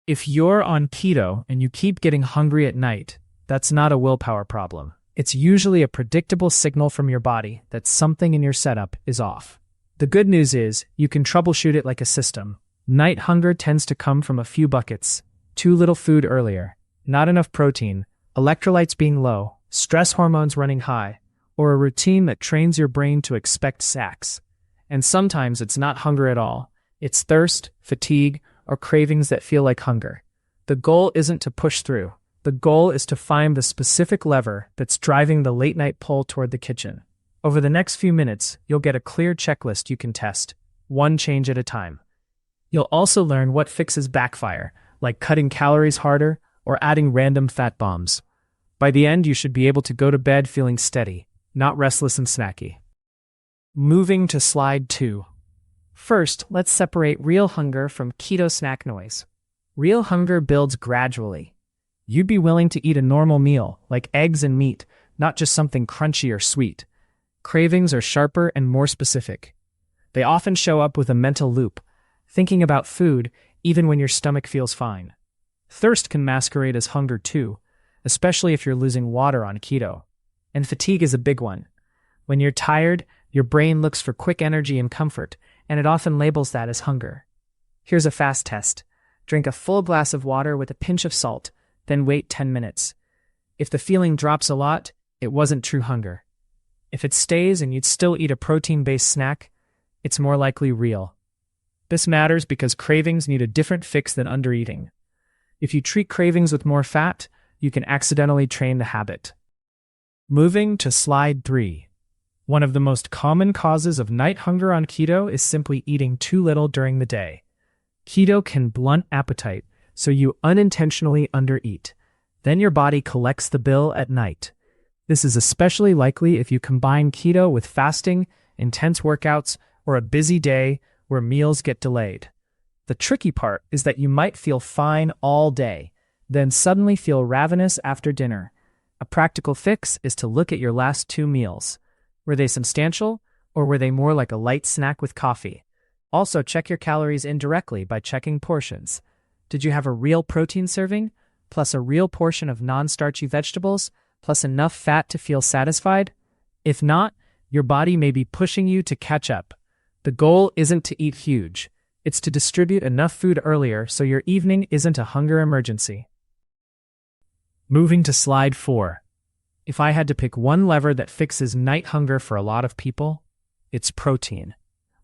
If you're on keto and you keep getting hungry at night, that's not a willpower problem. It's usually a predictable signal from your body that something in your setup is off. The good news is you can troubleshoot it like a system. Night hunger tends to come from a few buckets: too little food earlier, not enough protein, electrolytes being low, stress hormones running high, or a routine that trains your brain to expect snacks. And sometimes it's not hunger at all. It's thirst, fatigue, or cravings that feel like hunger. The goal isn't to push through. The goal is to find the specific lever that's driving the late-night pull toward the kitchen. Over the next few minutes, you'll get a clear checklist you can test, one change at a time. You'll also learn what fixes backfire, like cutting calories harder or adding random fat bombs. By the end, you should be able to go to bed feeling steady, not restless and snacky. Moving to slide 2. First, let's separate real hunger from keto snack noise. Real hunger builds gradually. You'd be willing to eat a normal meal, like eggs and meat, not just something crunchy or sweet. Cravings are sharper and more specific. They often show up with a mental loop, thinking about food even when your stomach feels fine. Thirst can masquerade as hunger too, especially if you're losing water on keto. And fatigue is a big one. When you're tired, your brain looks for quick energy and comfort, and it often labels that as hunger. Here's a fast test. Drink a full glass of water with a pinch of salt, then wait 10 minutes. If the feeling drops a lot, it wasn't true hunger. If it stays and you'd still eat a protein-based snack, it's more likely real. This matters because cravings need a different fix than undereating. If you treat cravings with more fat, you can accidentally train the habit. Moving to slide 3. One of the most common causes of night hunger on keto is simply eating too little during the day. Keto can blunt appetite, so you unintentionally undereat. Then your body collects the bill at night. This is especially likely if you combine keto with fasting, intense workouts, or a busy day where meals get delayed. The tricky part is that you might feel fine all day, then suddenly feel ravenous after dinner. A practical fix is to look at your last 2 meals. Were they substantial, or were they more like a light snack with coffee? Also, check your calories indirectly by checking portions. Did you have a real protein serving, plus a real portion of non-starchy vegetables, plus enough fat to feel satisfied? If not, your body may be pushing you to catch up. The goal isn't to eat huge. It's to distribute enough food earlier so your evening isn't a hunger emergency. Moving to slide 4. If I had to pick one lever that fixes night hunger for a lot of people, it's protein.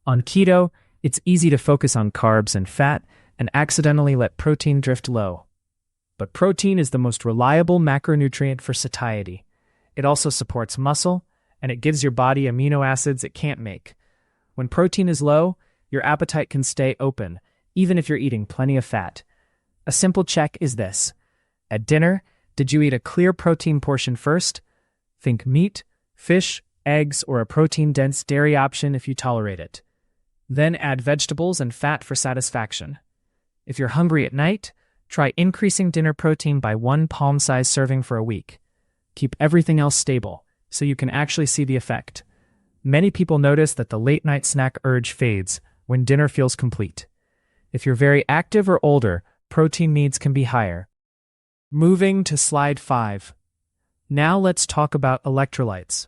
On keto, it's easy to focus on carbs and fat and accidentally let protein drift low. But protein is the most reliable macronutrient for satiety. It also supports muscle, and it gives your body amino acids it can't make. When protein is low, your appetite can stay open, even if you're eating plenty of fat. A simple check is this. At dinner, did you eat a clear protein portion first? Think meat, fish, eggs, or a protein-dense dairy option if you tolerate it. Then add vegetables and fat for satisfaction. If you're hungry at night, try increasing dinner protein by 1 palm-sized serving for a week. Keep everything else stable, so you can actually see the effect. Many people notice that the late-night snack urge fades when dinner feels complete. If you're very active or older, protein needs can be higher. Moving to slide 5. Now let's talk about electrolytes,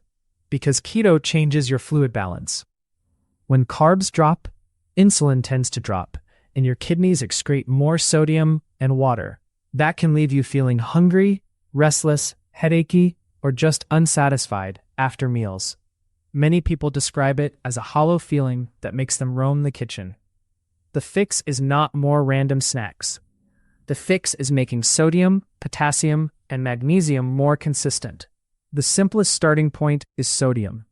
because keto changes your fluid balance. When carbs drop, insulin tends to drop, and your kidneys excrete more sodium and water. That can leave you feeling hungry, restless, headachy, or just unsatisfied after meals. Many people describe it as a hollow feeling that makes them roam the kitchen. The fix is not more random snacks. The fix is making sodium, potassium, and magnesium more consistent. The simplest starting point is sodium.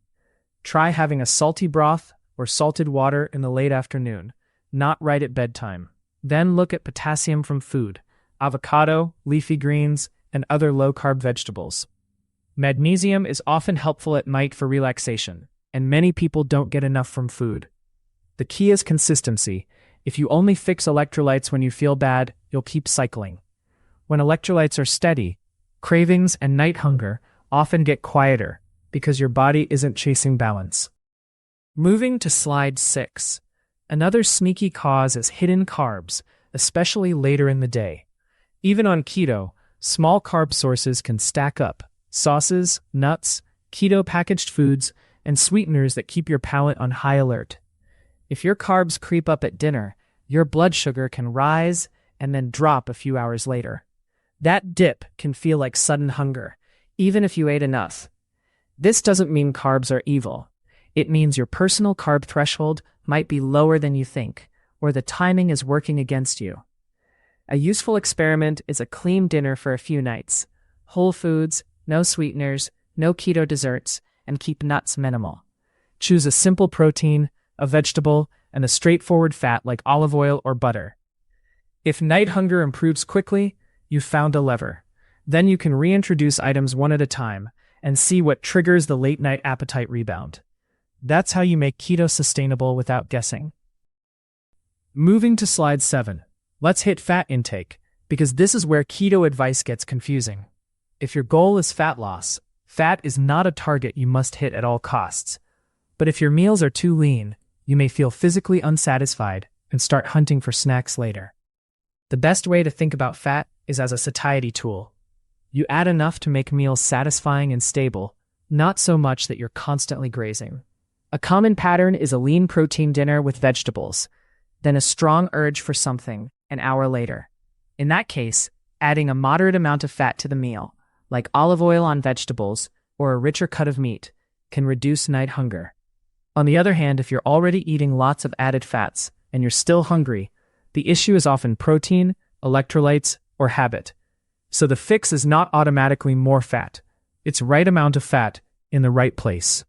Try having a salty broth or salted water in the late afternoon, not right at bedtime. Then look at potassium from food, avocado, leafy greens, and other low-carb vegetables. Magnesium is often helpful at night for relaxation, and many people don't get enough from food. The key is consistency. If you only fix electrolytes when you feel bad, you'll keep cycling. When electrolytes are steady, cravings and night hunger often get quieter because your body isn't chasing balance. Moving to slide 6. Another sneaky cause is hidden carbs, especially later in the day. Even on keto, small carb sources can stack up: sauces, nuts, keto packaged foods, and sweeteners that keep your palate on high alert. If your carbs creep up at dinner, your blood sugar can rise and then drop a few hours later. That dip can feel like sudden hunger, even if you ate enough. This doesn't mean carbs are evil. It means your personal carb threshold might be lower than you think, or the timing is working against you. A useful experiment is a clean dinner for a few nights. Whole foods, no sweeteners, no keto desserts, and keep nuts minimal. Choose a simple protein, a vegetable, and a straightforward fat like olive oil or butter. If night hunger improves quickly, you've found a lever. Then you can reintroduce items one at a time and see what triggers the late-night appetite rebound. That's how you make keto sustainable without guessing. Moving to slide 7, let's hit fat intake, because this is where keto advice gets confusing. If your goal is fat loss, fat is not a target you must hit at all costs. But if your meals are too lean, you may feel physically unsatisfied and start hunting for snacks later. The best way to think about fat is as a satiety tool. You add enough to make meals satisfying and stable, not so much that you're constantly grazing. A common pattern is a lean protein dinner with vegetables, then a strong urge for something an hour later. In that case, adding a moderate amount of fat to the meal, like olive oil on vegetables or a richer cut of meat, can reduce night hunger. On the other hand, if you're already eating lots of added fats and you're still hungry, the issue is often protein, electrolytes, or habit. So the fix is not automatically more fat. It's right amount of fat in the right place.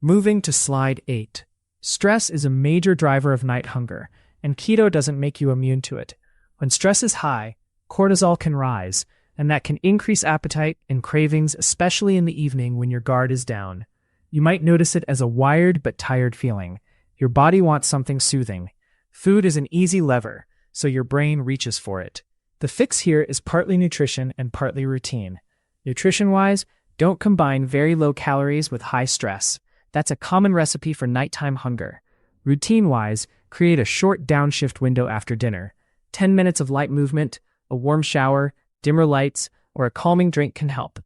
Moving to slide 8. Stress is a major driver of night hunger, and keto doesn't make you immune to it. When stress is high, cortisol can rise, and that can increase appetite and cravings, especially in the evening when your guard is down. You might notice it as a wired but tired feeling. Your body wants something soothing. Food is an easy lever, so your brain reaches for it. The fix here is partly nutrition and partly routine. Nutrition-wise, don't combine very low calories with high stress. That's a common recipe for nighttime hunger. Routine-wise, create a short downshift window after dinner. 10 minutes of light movement, a warm shower, dimmer lights, or a calming drink can help.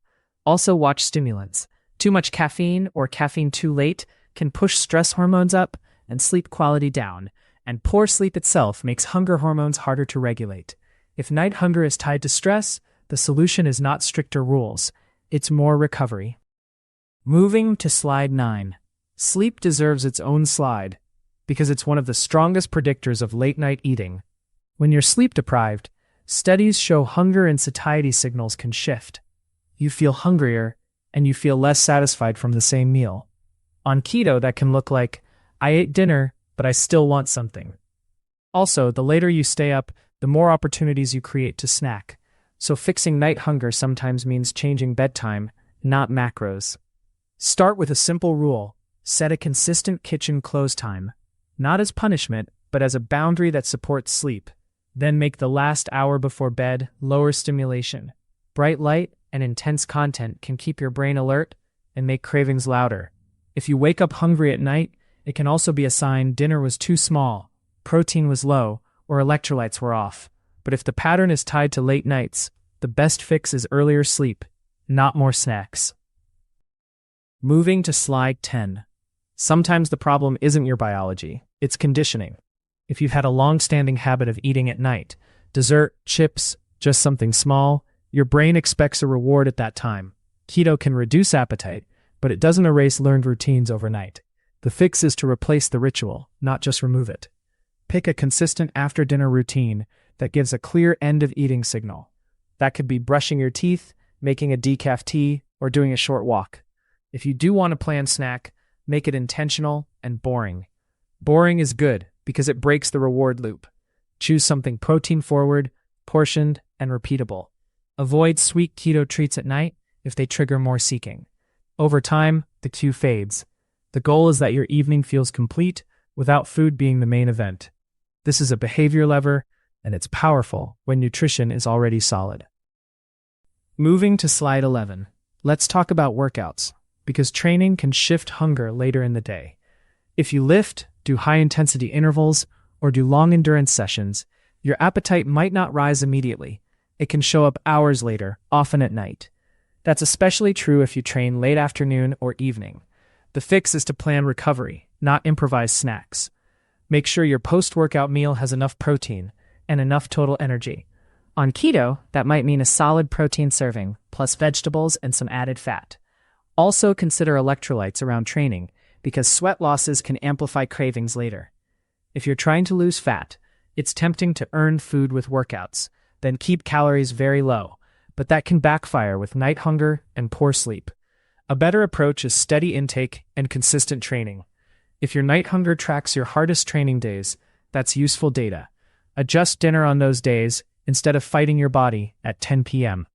Also watch stimulants. Too much caffeine or caffeine too late can push stress hormones up and sleep quality down, and poor sleep itself makes hunger hormones harder to regulate. If night hunger is tied to stress, the solution is not stricter rules. It's more recovery. Moving to slide 9. Sleep deserves its own slide, because it's one of the strongest predictors of late-night eating. When you're sleep-deprived, studies show hunger and satiety signals can shift. You feel hungrier, and you feel less satisfied from the same meal. On keto, that can look like, I ate dinner, but I still want something. Also, the later you stay up, the more opportunities you create to snack. So fixing night hunger sometimes means changing bedtime, not macros. Start with a simple rule. Set a consistent kitchen close time, not as punishment, but as a boundary that supports sleep. Then make the last hour before bed lower stimulation. Bright light and intense content can keep your brain alert and make cravings louder. If you wake up hungry at night, it can also be a sign dinner was too small, protein was low, or electrolytes were off. But if the pattern is tied to late nights, the best fix is earlier sleep, not more snacks. Moving to slide 10. Sometimes the problem isn't your biology, it's conditioning. If you've had a long-standing habit of eating at night, dessert, chips, just something small, your brain expects a reward at that time. Keto can reduce appetite, but it doesn't erase learned routines overnight. The fix is to replace the ritual, not just remove it. Pick a consistent after-dinner routine that gives a clear end-of-eating signal. That could be brushing your teeth, making a decaf tea, or doing a short walk. If you do want a planned snack, make it intentional and boring. Boring is good because it breaks the reward loop. Choose something protein-forward, portioned, and repeatable. Avoid sweet keto treats at night if they trigger more seeking. Over time, the cue fades. The goal is that your evening feels complete without food being the main event. This is a behavior lever, and it's powerful when nutrition is already solid. Moving to slide 11, let's talk about workouts, because training can shift hunger later in the day. If you lift, do high-intensity intervals, or do long endurance sessions, Your appetite might not rise immediately. It can show up hours later, often at night. That's especially true if you train late afternoon or evening. The fix is to plan recovery, not improvise snacks. Make sure your post-workout meal has enough protein and enough total energy. On keto, that might mean a solid protein serving, plus vegetables and some added fat. Also consider electrolytes around training, because sweat losses can amplify cravings later. If you're trying to lose fat, it's tempting to earn food with workouts, then keep calories very low, but that can backfire with night hunger and poor sleep. A better approach is steady intake and consistent training. If your night hunger tracks your hardest training days, that's useful data. Adjust dinner on those days instead of fighting your body at 10 p.m.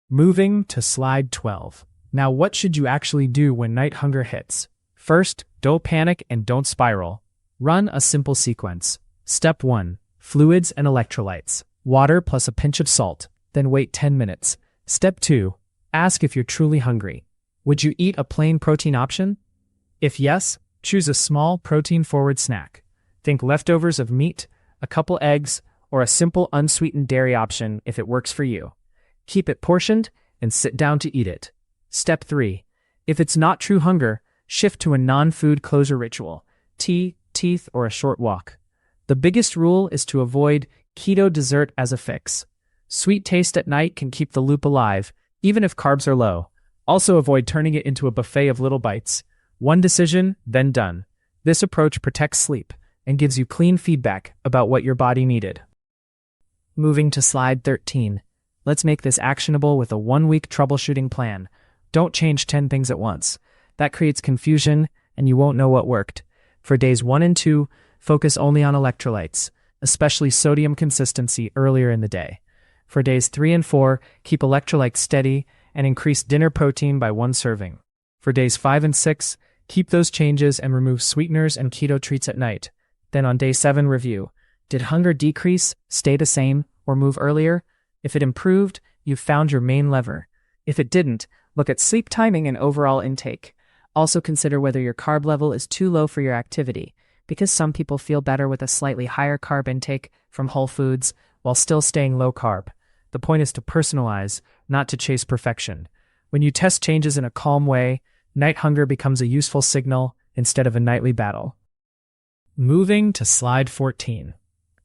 Moving to slide 12. Now, what should you actually do when night hunger hits? First, don't panic and don't spiral. Run a simple sequence. Step 1. Fluids and electrolytes. Water plus a pinch of salt. Then wait 10 minutes. Step 2. Ask if you're truly hungry. Would you eat a plain protein option? If yes, choose a small protein-forward snack. Think leftovers of meat, a couple eggs, or a simple unsweetened dairy option if it works for you. Keep it portioned and sit down to eat it. Step 3. If it's not true hunger, shift to a non-food closure ritual, tea, teeth, or a short walk. The biggest rule is to avoid keto dessert as a fix. Sweet taste at night can keep the loop alive, even if carbs are low. Also avoid turning it into a buffet of little bites. One decision, then done. This approach protects sleep and gives you clean feedback about what your body needed. Moving to slide 13. Let's make this actionable with a 1-week troubleshooting plan. Don't change 10 things at once. That creates confusion and you won't know what worked. For days 1 and 2, focus only on electrolytes, especially sodium consistency earlier in the day. For days 3 and 4, keep electrolytes steady and increase dinner protein by 1 serving. For days 5 and 6, keep those changes and remove sweeteners and keto treats at night. Then on day 7, review. Did hunger decrease, stay the same, or move earlier? If it improved, you've found your main lever. If it didn't, look at sleep timing and overall intake. Also consider whether your carb level is too low for your activity, because some people feel better with a slightly higher carb intake from whole foods while still staying low carb. The point is to personalize, not to chase perfection. When you test changes in a calm way, night hunger becomes a useful signal instead of a nightly battle. Moving to slide 14.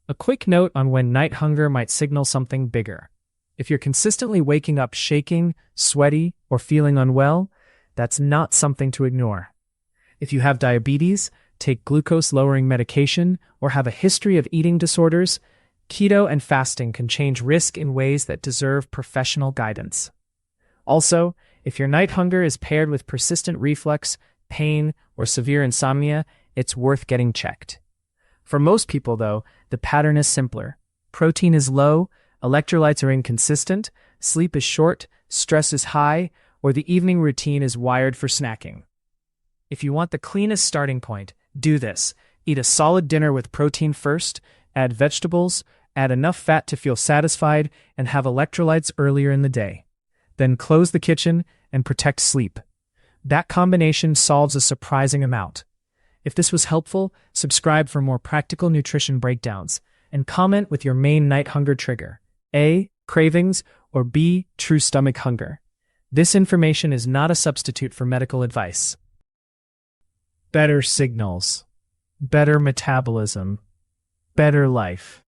A quick note on when night hunger might signal something bigger. If you're consistently waking up shaking, sweaty, or feeling unwell, that's not something to ignore. If you have diabetes, take glucose-lowering medication, or have a history of eating disorders, keto and fasting can change risk in ways that deserve professional guidance. Also, if your night hunger is paired with persistent reflux, pain, or severe insomnia, it's worth getting checked. For most people, though, the pattern is simpler. Protein is low, electrolytes are inconsistent, sleep is short, stress is high, or the evening routine is wired for snacking. If you want the cleanest starting point, do this. Eat a solid dinner with protein first, add vegetables, add enough fat to feel satisfied, and have electrolytes earlier in the day. Then close the kitchen and protect sleep. That combination solves a surprising amount. If this was helpful, subscribe for more practical nutrition breakdowns, and comment with your main night hunger trigger. A. Cravings, or B. True stomach hunger. This information is not a substitute for medical advice. Better signals. Better metabolism. Better life.